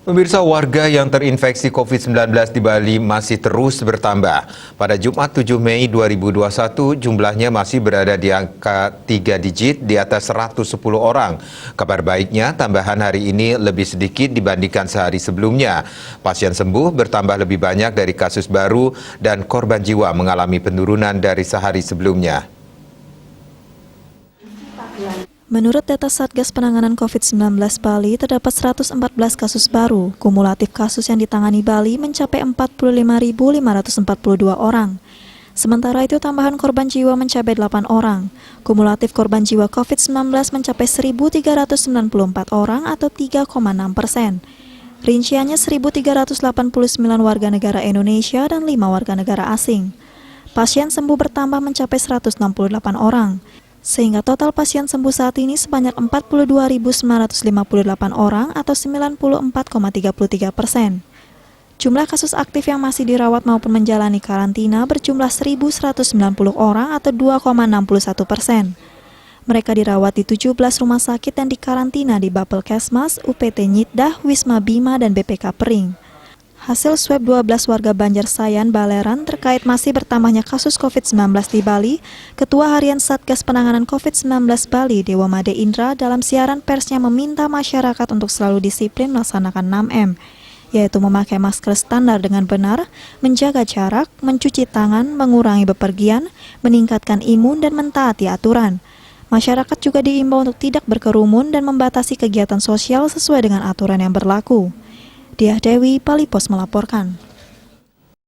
Pemirsa, warga yang terinfeksi COVID-19 di Bali masih terus bertambah. Pada Jumat 7 Mei 2021, jumlahnya masih berada di angka 3 digit di atas 110 orang. Kabar baiknya, tambahan hari ini lebih sedikit dibandingkan sehari sebelumnya. Pasien sembuh bertambah lebih banyak dari kasus baru dan korban jiwa mengalami penurunan dari sehari sebelumnya. Menurut data Satgas Penanganan COVID-19 Bali, terdapat 114 kasus baru. Kumulatif kasus yang ditangani Bali mencapai 45.542 orang. Sementara itu, tambahan korban jiwa mencapai 8 orang. Kumulatif korban jiwa COVID-19 mencapai 1.394 orang atau 3,6%. Rinciannya 1.389 warga negara Indonesia dan 5 warga negara asing. Pasien sembuh bertambah mencapai 168 orang. Sehingga total pasien sembuh saat ini sebanyak 42.958 orang atau 94,33%. Jumlah kasus aktif yang masih dirawat maupun menjalani karantina berjumlah 1.190 orang atau 2,61%. Mereka dirawat di 17 rumah sakit dan dikarantina di Bapelkesmas, UPT Nyitdah, Wisma Bima, dan BPK Pering. Hasil swab 12 warga Banjarsayan, Baleran terkait masih bertambahnya kasus COVID-19 di Bali, Ketua Harian Satgas Penanganan COVID-19 Bali, Dewa Made Indra, dalam siaran persnya meminta masyarakat untuk selalu disiplin melaksanakan 6M, yaitu memakai masker standar dengan benar, menjaga jarak, mencuci tangan, mengurangi bepergian, meningkatkan imun, dan mentaati aturan. Masyarakat juga diimbau untuk tidak berkerumun dan membatasi kegiatan sosial sesuai dengan aturan yang berlaku. Diah Dewi, Bali Pos melaporkan.